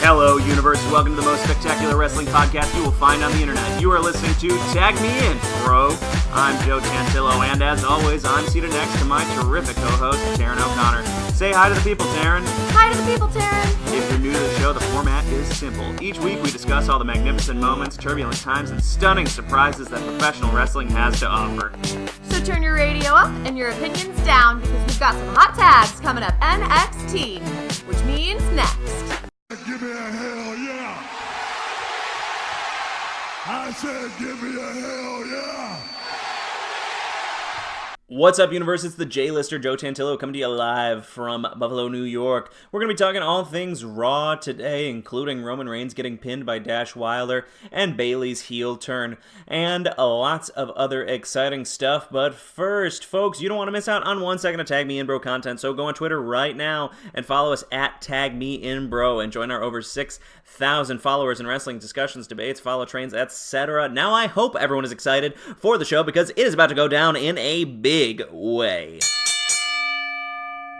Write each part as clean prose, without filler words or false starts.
Hello, universe. Welcome to the most spectacular wrestling podcast you will find on the internet. You are listening to Tag Me In, bro. I'm Joe Tantillo, and as always, I'm seated next to my terrific co-host, Taryn O'Connor. Say hi to the people, Taryn. Hi to the people, Taryn. If you're new to the show, the format is simple. Each week, we discuss all the magnificent moments, turbulent times, and stunning surprises that professional wrestling has to offer. So turn your radio up and your opinions down, because we've got some hot tags coming up NXT, which means next. Give me a hell yeah! I said give me a hell yeah! What's up, universe? It's the J-Lister, Joe Tantillo, coming to you live from Buffalo, New York. We're going to be talking all things Raw today, including Roman Reigns getting pinned by Dash Wilder and Bayley's heel turn, and lots of other exciting stuff. But first, folks, you don't want to miss out on 1 second of Tag Me In Bro content, so go on Twitter right now and follow us at Tag Me In Bro and join our over 6,000 followers in wrestling discussions, debates, follow trains, etc. Now, I hope everyone is excited for the show because it is about to go down in a big way.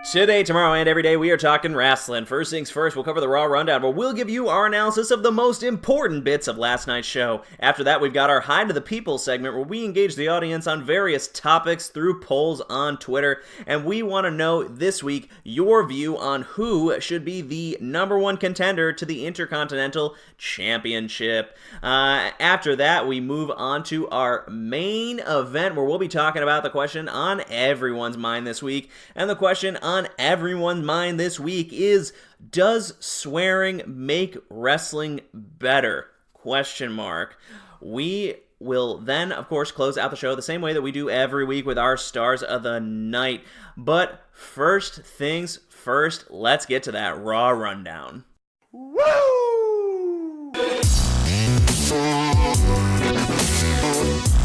Today, tomorrow, and every day, we are talking wrestling. First things first, we'll cover the Raw Rundown, where we'll give you our analysis of the most important bits of last night's show. After that, we've got our Hi to the People segment, where we engage the audience on various topics through polls on Twitter, and we want to know this week your view on who should be the number one contender to the Intercontinental Championship. After that, we move on to our main event, where we'll be talking about the question on everyone's mind this week, and the question on everyone's mind this week is, does swearing make wrestling better? Question mark. We will then, of course, close out the show the same way that we do every week with our Stars of the Night. But first things first, let's get to that Raw Rundown. Woo!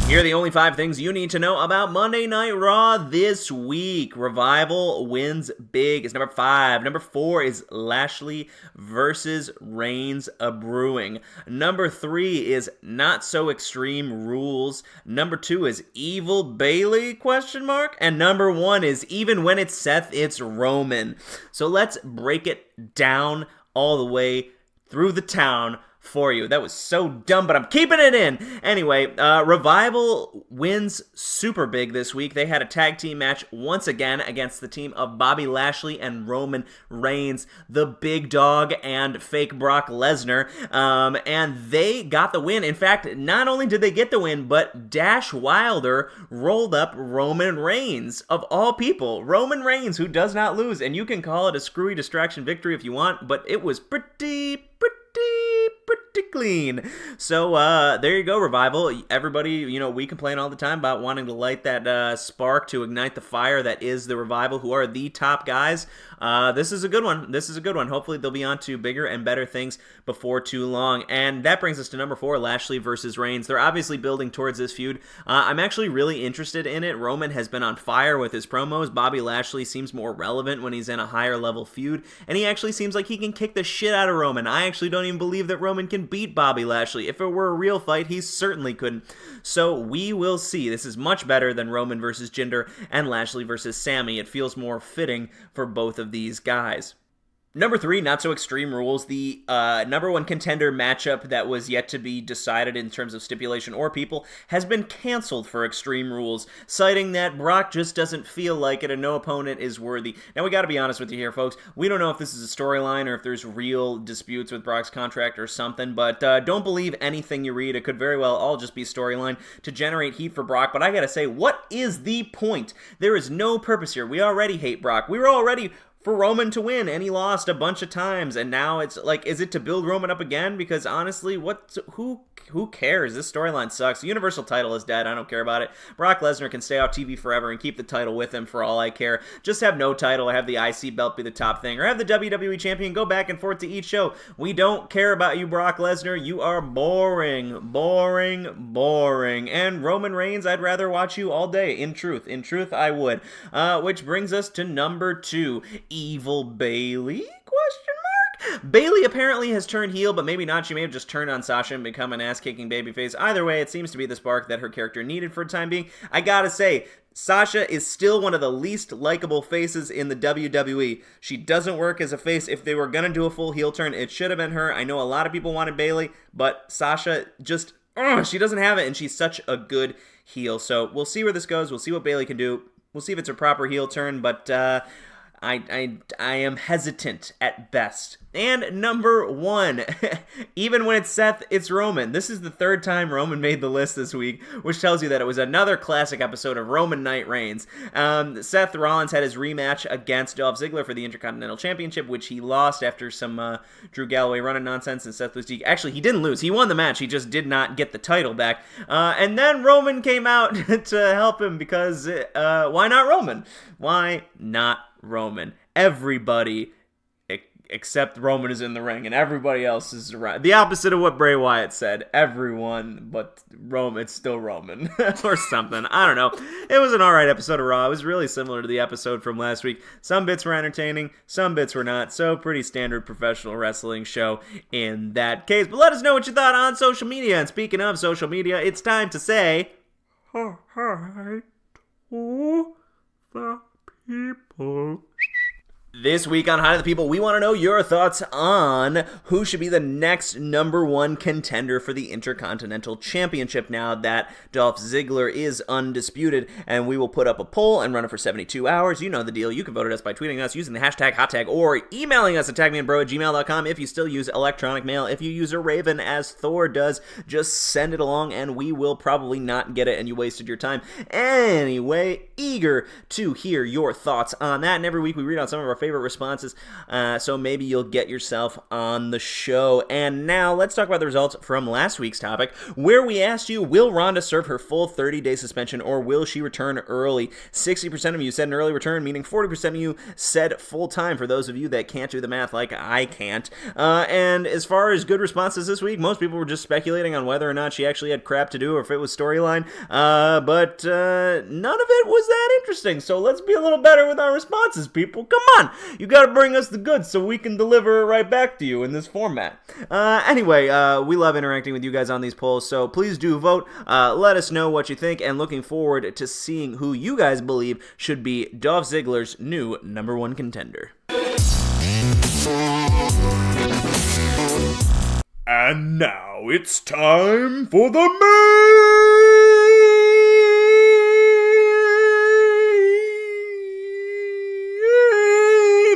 Here are the only 5 things you need to know about Monday Night Raw this week. Revival wins big is number 5. Number 4 is Lashley versus Reigns a-brewing. Number 3 is Not So Extreme Rules. Number 2 is Evil Bayley, question mark. And number 1 is Even When It's Seth, It's Roman. So let's break it down all the way through the town for you. That was so dumb, but I'm keeping it in. Anyway, Revival wins super big this week. They had a tag team match once again against the team of Bobby Lashley and Roman Reigns, the big dog and fake Brock Lesnar, and they got the win. In fact, not only did they get the win, but Dash Wilder rolled up Roman Reigns, of all people. Roman Reigns, who does not lose, and you can call it a screwy distraction victory if you want, but it was pretty clean. So there you go, Revival. Everybody, we complain all the time about wanting to light that spark to ignite the fire that is the Revival, who are the top guys. This is a good one. Hopefully they'll be on to bigger and better things before too long. And that brings us to number 4, Lashley versus Reigns. They're obviously building towards this feud. I'm actually really interested in it. Roman has been on fire with his promos. Bobby Lashley seems more relevant when he's in a higher level feud, and he actually seems like he can kick the shit out of Roman. I actually don't even believe that Roman can beat Bobby Lashley. If it were a real fight, he certainly couldn't. So we will see. This is much better than Roman versus Jinder and Lashley versus Sammy. It feels more fitting for both of these guys. Number 3, Not So Extreme Rules, the number 1 contender matchup that was yet to be decided in terms of stipulation or people, has been canceled for Extreme Rules, citing that Brock just doesn't feel like it and no opponent is worthy. Now, we gotta be honest with you here, folks. We don't know if this is a storyline or if there's real disputes with Brock's contract or something, but don't believe anything you read. It could very well all just be storyline to generate heat for Brock, but I gotta say, what is the point? There is no purpose here. We already hate Brock. We were already for Roman to win, and he lost a bunch of times, and now it's like, is it to build Roman up again? Because honestly, who cares? This storyline sucks. The Universal title is dead. I don't care about it. Brock Lesnar can stay out TV forever and keep the title with him for all I care. Just have no title, or have the IC belt be the top thing, or have the WWE champion go back and forth to each show. We don't care about you, Brock Lesnar. You are boring. And Roman Reigns, I'd rather watch you all day. In truth, I would. Which brings us to number 2. Evil Bayley? Question Bayley apparently has turned heel, but maybe not. She may have just turned on Sasha and become an ass-kicking babyface. Either way, it seems to be the spark that her character needed for the time being. I gotta say, Sasha is still one of the least likable faces in the WWE. She doesn't work as a face. If they were gonna do a full heel turn, it should have been her. I know a lot of people wanted Bayley, but Sasha just, she doesn't have it, and she's such a good heel. So we'll see where this goes. We'll see what Bayley can do. We'll see if it's a proper heel turn, but I am hesitant at best. And number 1, even when it's Seth, it's Roman. This is the 3rd time Roman made the list this week, which tells you that it was another classic episode of Roman Night Reigns. Seth Rollins had his rematch against Dolph Ziggler for the Intercontinental Championship, which he lost after some Drew Galloway running nonsense, and Seth was... Actually, he didn't lose. He won the match. He just did not get the title back. And then Roman came out to help him because why not Roman? Why not Roman? Everybody except Roman is in the ring, and everybody else is around. The opposite of what Bray Wyatt said. Everyone but Roman, it's still Roman. Or something. I don't know. It was an alright episode of Raw. It was really similar to the episode from last week. Some bits were entertaining, some bits were not. So, pretty standard professional wrestling show in that case. But let us know what you thought on social media. And speaking of social media, it's time to say... Hi to the people. This week on Hi to the People, we want to know your thoughts on who should be the next number 1 contender for the Intercontinental Championship now that Dolph Ziggler is undisputed. And we will put up a poll and run it for 72 hours. You know the deal. You can vote at us by tweeting us using the hashtag HotTag or emailing us at tagmeandbro@gmail.com if you still use electronic mail. If you use a Raven as Thor does, just send it along and we will probably not get it and you wasted your time. Anyway, eager to hear your thoughts on that. And every week we read out some of our favorite responses, so maybe you'll get yourself on the show. And now let's talk about the results from last week's topic, where we asked you, will Ronda serve her full 30-day suspension or will she return early? 60% of you said an early return, meaning 40% of you said full-time, for those of you that can't do the math like I can't. And as far as good responses this week, most people were just speculating on whether or not she actually had crap to do or if it was storyline, but none of it was that interesting, so let's be a little better with our responses, people. Come on! You gotta bring us the goods so we can deliver it right back to you in this format. Anyway, we love interacting with you guys on these polls, so please do vote. Let us know what you think, and looking forward to seeing who you guys believe should be Dolph Ziggler's new number 1 contender. And now it's time for the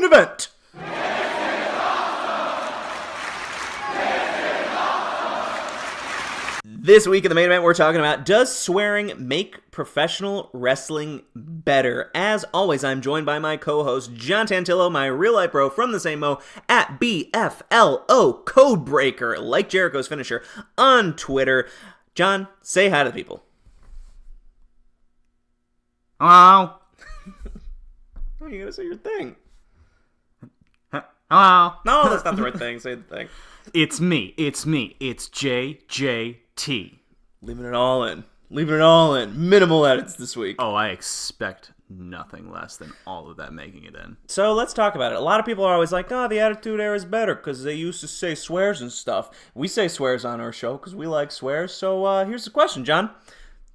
event. This week in the main event, we're talking about, does swearing make professional wrestling better? As always, I'm joined by my co-host, John Tantillo, my real-life bro from the same Mo, at BFLO Codebreaker, like Jericho's finisher, on Twitter. John, say hi to the people. Hello. Oh, you gotta say your thing. Hello. No, that's not the right thing. Say the thing. It's me. It's JJT. Leaving it all in. Minimal edits this week. Oh, I expect nothing less than all of that making it in. So let's talk about it. A lot of people are always like, oh, the Attitude Era is better because they used to say swears and stuff. We say swears on our show because we like swears. So here's the question, John.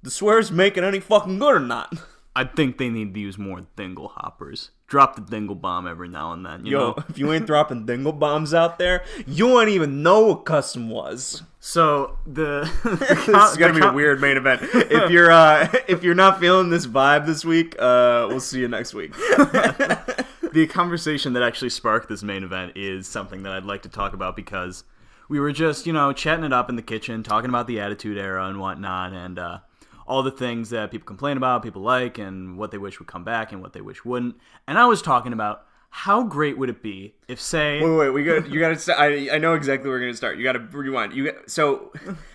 The swears make it any fucking good or not? I think they need to use more dingle hoppers. Drop the dingle bomb every now and then, you know? If you ain't dropping dingle bombs out there, you won't even know what custom was. So this is gonna be a weird main event. If you're not feeling this vibe this week, we'll see you next week. The conversation that actually sparked this main event is something that I'd like to talk about because we were just, chatting it up in the kitchen, talking about the Attitude Era and whatnot, and all the things that people complain about, people like, and what they wish would come back and what they wish wouldn't. And I was talking about how great would it be if, say... Wait, you gotta... I know exactly where we're gonna start. You gotta rewind. So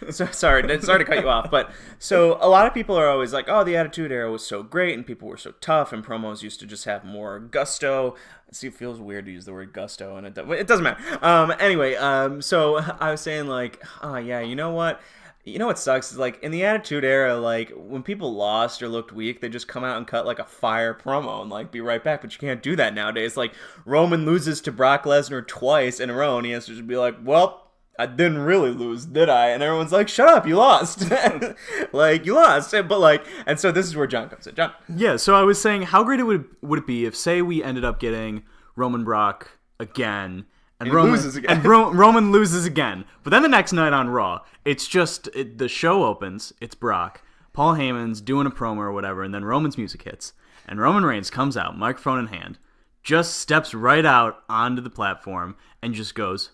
sorry to cut you off, but so a lot of people are always like, oh, the Attitude Era was so great, and people were so tough, and promos used to just have more gusto. See, it feels weird to use the word gusto, and it doesn't matter. Anyway, so I was saying like, oh yeah, you know what? You know what sucks is like in the Attitude Era, like when people lost or looked weak, they just come out and cut like a fire promo and like be right back. But you can't do that nowadays. Like Roman loses to Brock Lesnar twice in a row, and he has to just be like, "Well, I didn't really lose, did I?" And everyone's like, "Shut up, you lost." Like you lost, but like, and so this is where John comes in. John, Yeah, so I was saying, how great would it be if, say, we ended up getting Roman Brock again, and Roman loses again. and Roman loses again, but then the next night on Raw, it's just the show opens, it's Brock, Paul Heyman's doing a promo or whatever, and then Roman's music hits, and Roman Reigns comes out, microphone in hand, just steps right out onto the platform and just goes,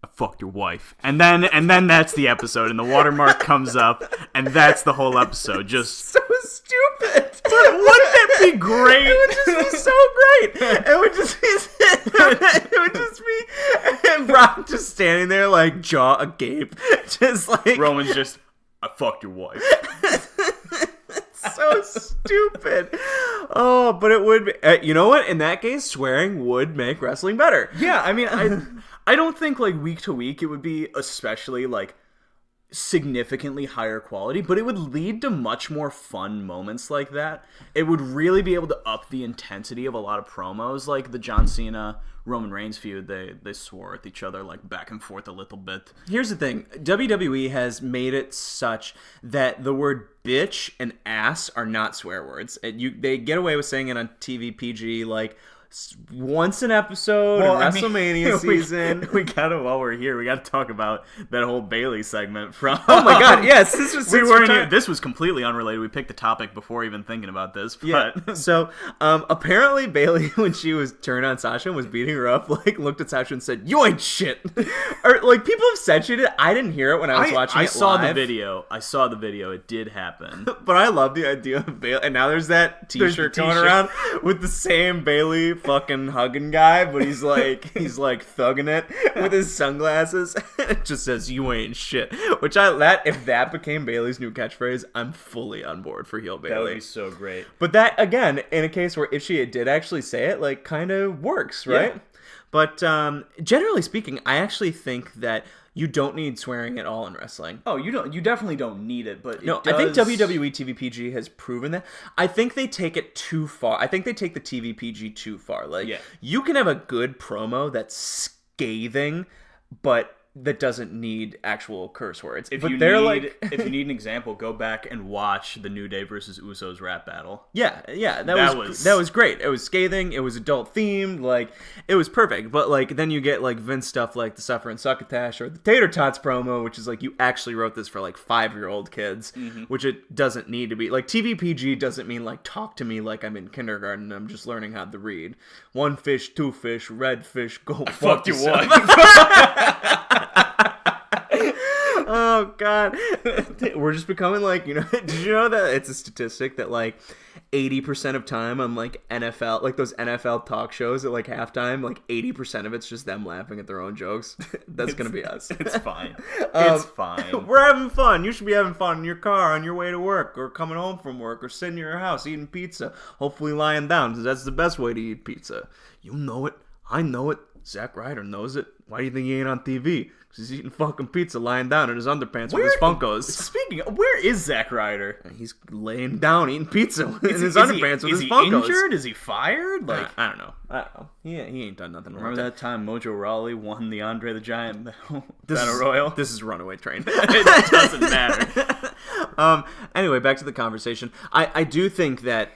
"I fucked your wife," and then that's the episode, and the watermark comes up, and that's the whole episode. Just so stupid. wouldn't that be great? It would just be so great. It would just be. It would just be. And Brock just standing there like jaw agape, just like Roman's just, "I fucked your wife." so stupid. Oh, but it would be, you know what? In that case, swearing would make wrestling better. Yeah, I mean, I don't think like week to week it would be especially like significantly higher quality, but it would lead to much more fun moments like that. It would really be able to up the intensity of a lot of promos, like the John Cena Roman Reigns feud. They swore at each other like back and forth a little bit. Here's the thing. WWE has made it such that the word bitch and ass are not swear words. They get away with saying it on TV PG like once an episode in WrestleMania season. We gotta, while we're here, we gotta talk about that whole Bayley segment from. Oh my god, yes, this was. This was completely unrelated. We picked the topic before even thinking about this. But. Yeah. So apparently Bayley, when she was turned on Sasha and was beating her up, like looked at Sasha and said, "You ain't shit." Or like people have said she did. I didn't hear it when I was watching it live. I saw the video. It did happen. But I love the idea of Bayley. And now there's that T-shirt going around with the same Bayley fucking hugging guy, but he's like thugging it with his sunglasses. It just says "You ain't shit," which if that became Bayley's new catchphrase, I'm fully on board for heel Bayley. That would be so great. But that again, in a case where if she did actually say it, like kind of works, right? Yeah. But generally speaking, I actually think that you don't need swearing at all in wrestling. Oh, you don't. You definitely don't need it. But no, I think WWE TV PG has proven that. I think they take it too far. I think they take the TV PG too far. Like, you can have a good promo that's scathing, but that doesn't need actual curse words. If you need an example, go back and watch the New Day versus Usos rap battle. Yeah, that was great. It was scathing. It was adult themed. Like, it was perfect. But like then you get like Vince stuff like the Suffer and Succotash or the Tater Tots promo, which is like you actually wrote this for like 5-year-old kids, which it doesn't need to be. Like TV PG doesn't mean like talk to me like I'm in kindergarten and I'm just learning how to read. 1 fish, 2 fish, red fish, go fuck your wife. Oh god, we're just becoming like, did you know that it's a statistic that like 80% of time on like NFL, like those NFL talk shows at like halftime, like 80% of it's just them laughing at their own jokes. That's gonna be us. It's fine. It's fine. We're having fun. You should be having fun in your car on your way to work or coming home from work or sitting in your house eating pizza, hopefully lying down, because that's the best way to eat pizza. You know it. I know it. Zack Ryder knows it. Why do you think he ain't on TV? Because he's eating fucking pizza lying down in his underpants with his Funkos. Speaking of, where is Zack Ryder? He's laying down eating pizza in his underpants with his Funkos. Is he injured? Is he fired? Like I don't know. He ain't done nothing. Remember that time Mojo Rawley won the Andre the Giant Battle Royal? This is Runaway Train. It doesn't matter. Anyway, back to the conversation. I do think that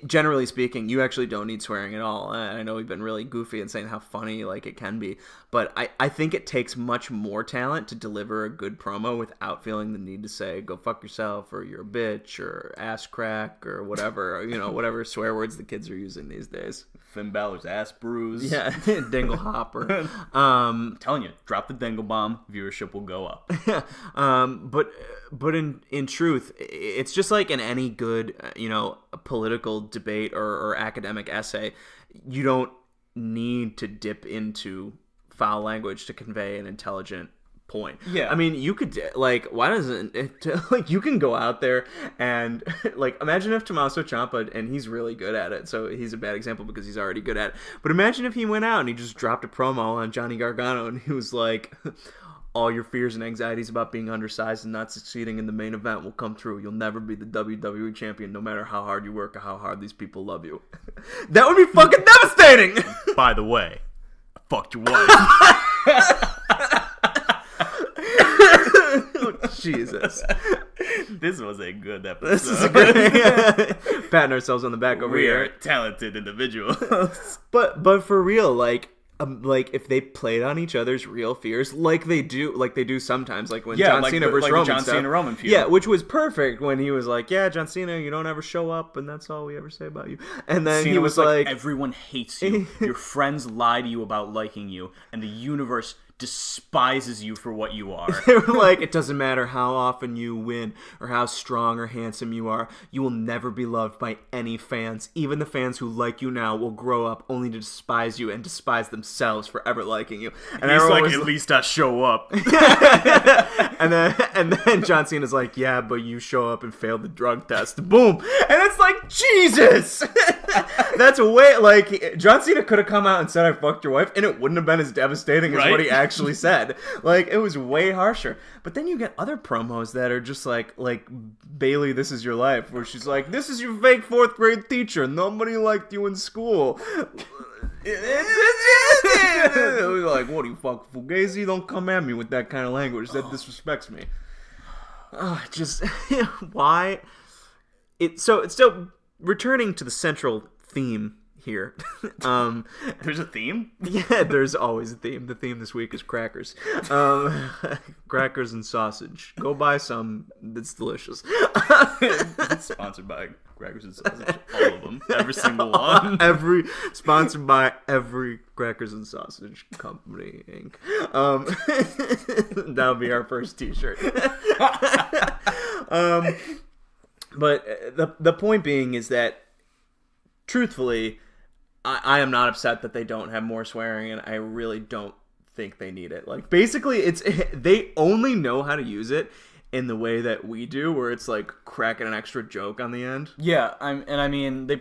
generally speaking, you actually don't need swearing at all. I know we've been really goofy and saying how funny like it can be, but I think it takes much more talent to deliver a good promo without feeling the need to say "go fuck yourself" or "you're a bitch" or "ass crack" or whatever, whatever swear words the kids are using these days. Finn Balor's ass bruise. Yeah, dingle hopper. I'm telling you, drop the dingle bomb, viewership will go up. But in truth, it's just like in any good, political debate or academic essay, you don't need to dip into foul language to convey an intelligent point. Yeah. I mean, you could, like, why doesn't it, like, you can go out there and, like, imagine if Tommaso Ciampa, and he's really good at it, so he's a bad example because he's already good at it, but imagine if he went out and he just dropped a promo on Johnny Gargano and he was like, all your fears and anxieties about being undersized and not succeeding in the main event will come true. You'll never be the WWE champion, no matter how hard you work or how hard these people love you. That would be fucking devastating! By the way, I fucked your wife. Oh, Jesus. This was a good episode. This is a good patting ourselves on the back over We here. are talented individuals. But for real, like if they played on each other's real fears, like they do sometimes, like when John Cena versus Roman John stuff. Cena Roman feud. Yeah, which was perfect when he was like, "Yeah, John Cena, you don't ever show up, and that's all we ever say about you." And then Cena he was like, everyone hates you. Your friends lie to you about liking you, and the universe despises you for what you are. they were like, "It doesn't matter how often you win or how strong or handsome you are, you will never be loved by any fans. Even the fans who like you now will grow up only to despise you and despise themselves for ever liking you." And He's like, was at least I show up. and then John Cena's like, "Yeah, but you show up and fail the drug test." Boom. And it's like, Jesus. That's way, like, John Cena could have come out and said, "I fucked your wife," and it wouldn't have been as devastating as what he actually said. Like, it was way harsher. But then you get other promos that are just like Bayley, This Is Your Life, where she's like, "This is your fake 4th grade teacher. Nobody liked you in school." We're like, "What do you fuck, Fugazi? Don't come at me with that kind of language. That disrespects me." Just why? So it's still returning to the central theme here. There's a theme? Yeah, there's always a theme. The theme this week is crackers. Crackers and sausage. Go buy some. It's delicious. It's sponsored by Crackers and Sausage. All of them. Every single one. Sponsored by every Crackers and Sausage Company, Inc. That'll be our first t-shirt. But the point being is that, truthfully, I am not upset that they don't have more swearing, and I really don't think they need it. Like, basically, they only know how to use it in the way that we do, where it's like cracking an extra joke on the end. Yeah, I mean, they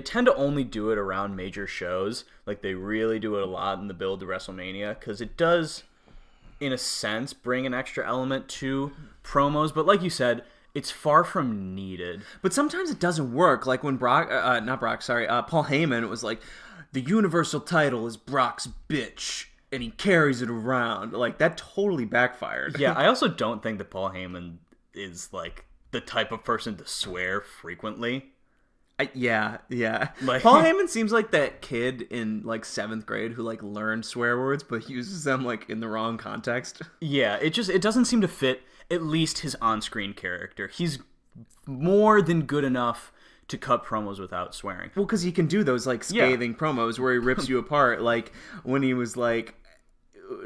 tend to only do it around major shows. Like, they really do it a lot in the build to WrestleMania, because it does, in a sense, bring an extra element to promos. But like you said, it's far from needed. But sometimes it doesn't work. Like when Paul Heyman was like, "The Universal title is Brock's bitch, and he carries it around." Like, that totally backfired. Yeah, I also don't think that Paul Heyman is, like, the type of person to swear frequently. Yeah. Like, Paul Heyman seems like that kid in, like, 7th grade who, like, learned swear words but uses them, like, in the wrong context. Yeah, it doesn't seem to fit at least his on-screen character. He's more than good enough to cut promos without swearing. Well, because he can do those, like, scathing promos where he rips you apart, like when he was, like,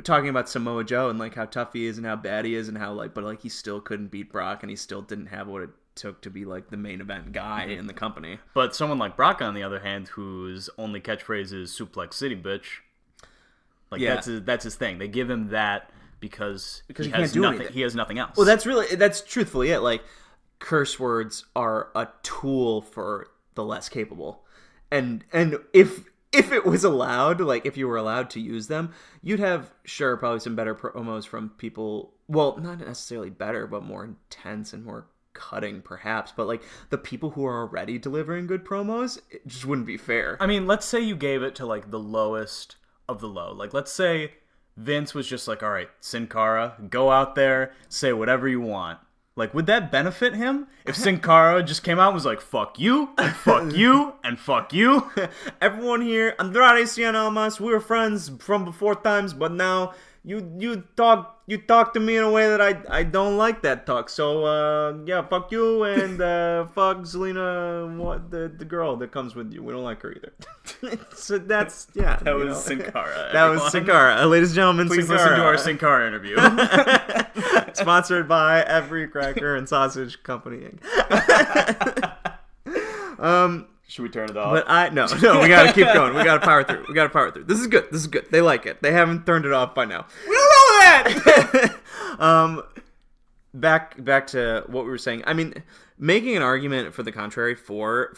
talking about Samoa Joe and, like, how tough he is and how bad he is and how, like, but, like, he still couldn't beat Brock and he still didn't have what it took to be, like, the main event guy in the company. But someone like Brock, on the other hand, whose only catchphrase is "Suplex City, bitch," like, that's his thing. They give him that because he can't do nothing. anything. He has nothing else. Well, that's truthfully it. Like, curse words are a tool for the less capable, and if it was allowed, like, if you were allowed to use them, you'd have probably some better promos from people. Well, not necessarily better, but more intense and more cutting, perhaps. But, like, the people who are already delivering good promos, it just wouldn't be fair. I mean, let's say you gave it to, like, the lowest of the low. Like, let's say Vince was just like, "All right, Sin Cara, go out there, say whatever you want." Like, would that benefit him if Sin Cara just came out and was like, "Fuck you, and fuck you, and fuck you"? Everyone here, Andrade Cien Almas, we were friends from before times, but now you talk to me in a way that I don't like that talk. So yeah, fuck you, and fuck Zelina, the girl that comes with you. We don't like her either. So that's That was Sin Cara. That was Sin Cara, ladies and gentlemen. Please listen to our Sin Cara interview. Sponsored by every Cracker and Sausage Company. Should we turn it off? But no, we gotta keep going. We gotta power through. This is good. They like it. They haven't turned it off by now. We don't know that! back to what we were saying. I mean, making an argument for the contrary for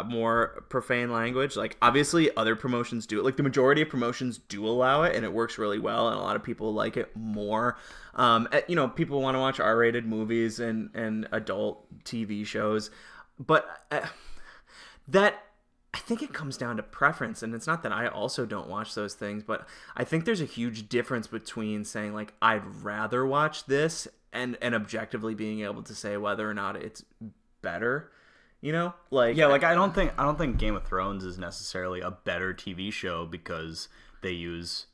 more profane language, like obviously other promotions do it. Like the majority of promotions do allow it, and it works really well, and a lot of people like it more. People want to watch R-rated movies and adult TV shows, but that. I think it comes down to preference, and it's not that I also don't watch those things, but I think there's a huge difference between saying like I'd rather watch this and objectively being able to say whether or not it's better. Like I don't think Game of Thrones is necessarily a better TV show because they use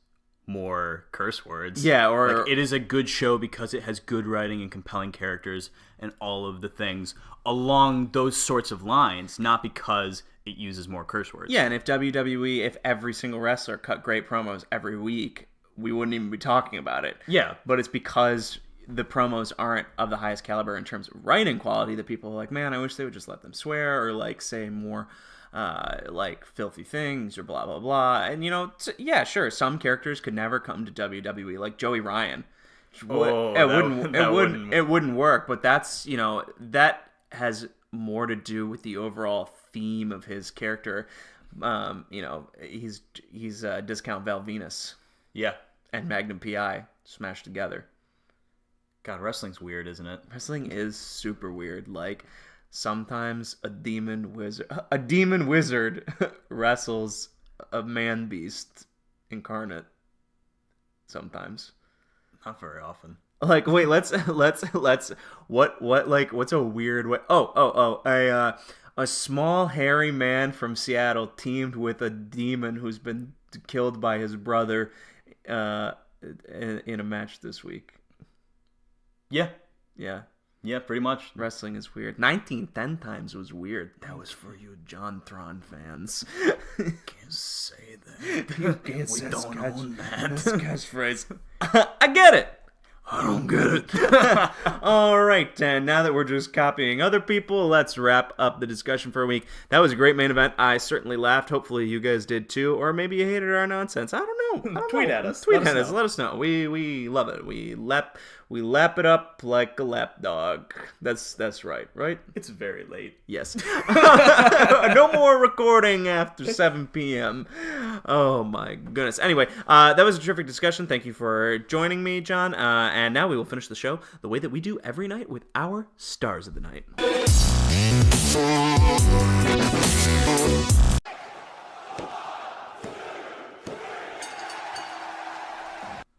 more curse words. Yeah, or like, it is a good show because it has good writing and compelling characters and all of the things along those sorts of lines, not because it uses more curse words. Yeah, and if every single wrestler cut great promos every week, we wouldn't even be talking about it. Yeah. But it's because the promos aren't of the highest caliber in terms of writing quality that people are like, man, I wish they would just let them swear or like say more like filthy things or blah, blah, blah. And, yeah, sure, some characters could never come to WWE, like Joey Ryan. It wouldn't work, but that's, that has more to do with the overall theme of his character. He's Discount Val Venus. Yeah. And Magnum PI smashed together. God, wrestling's weird, isn't it? Wrestling is super weird. Like, sometimes a demon wizard wrestles a man beast incarnate. Sometimes. Not very often. Like, wait, let's what's a weird way? A small hairy man from Seattle teamed with a demon who's been killed by his brother in a match this week. Yeah, pretty much. Wrestling is weird. 1910 times was weird. That was for you John Thron fans. Can't say that. You can't say we don't own that. This guy's phrase. I get it. I don't get it. All right, and now that we're just copying other people, let's wrap up the discussion for a week. That was a great main event. I certainly laughed. Hopefully you guys did too, or maybe you hated our nonsense. I don't know. Tweet at us. Tweet at us. Let us know. We love it. We lap it up like a lap dog. That's right? It's very late. Yes. No more recording after 7 p.m. Oh my goodness. Anyway, that was a terrific discussion. Thank you for joining me, John. And now we will finish the show the way that we do every night with our Stars of the Night.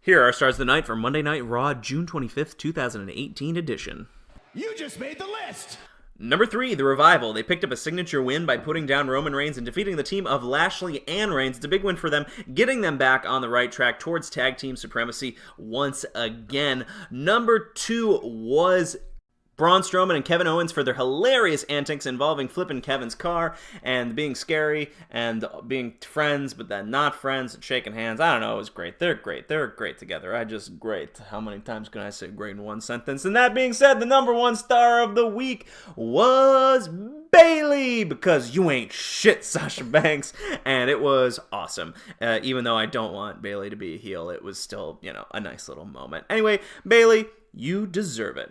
Here are our Stars of the Night for Monday Night Raw, June 25th, 2018 edition. You just made the list! Number 3, The Revival. They picked up a signature win by putting down Roman Reigns and defeating the team of Lashley and Reigns. It's a big win for them, getting them back on the right track towards tag team supremacy once again. Number 2 was Braun Strowman and Kevin Owens for their hilarious antics involving flipping Kevin's car and being scary and being friends but then not friends and shaking hands. I don't know, it was great. They're great. They're great together. Great. How many times can I say great in one sentence? And that being said, the number 1 star of the week was Bayley, because you ain't shit, Sasha Banks, and it was awesome. Even though I don't want Bayley to be a heel, it was still, a nice little moment. Anyway, Bayley, you deserve it.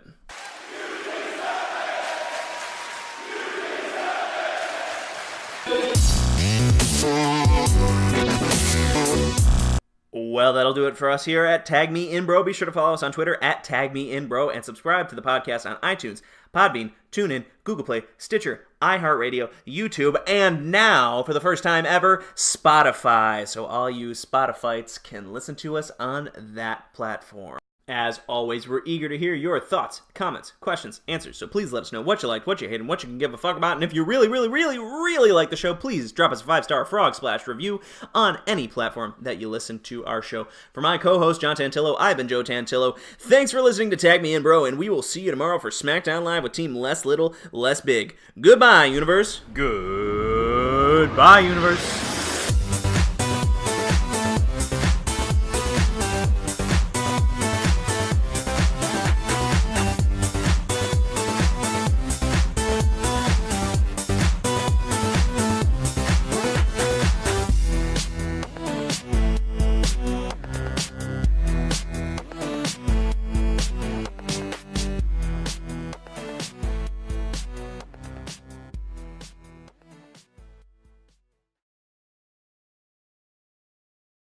Well, that'll do it for us here at Tag Me In Bro. Be sure to follow us on Twitter at Tag Me In Bro and subscribe to the podcast on iTunes, Podbean, TuneIn, Google Play, Stitcher, iHeartRadio, YouTube, and now, for the first time ever, Spotify. So all you Spotifyites can listen to us on that platform. As always, we're eager to hear your thoughts, comments, questions, answers. So please let us know what you liked, what you hated, and what you can give a fuck about. And if you really, really, really, really like the show, please drop us a 5-star Frog Splash review on any platform that you listen to our show. For my co-host, John Tantillo, I've been Joe Tantillo. Thanks for listening to Tag Me In Bro, and we will see you tomorrow for SmackDown Live with Team Less Little, Less Big. Goodbye, Universe. Goodbye, Universe.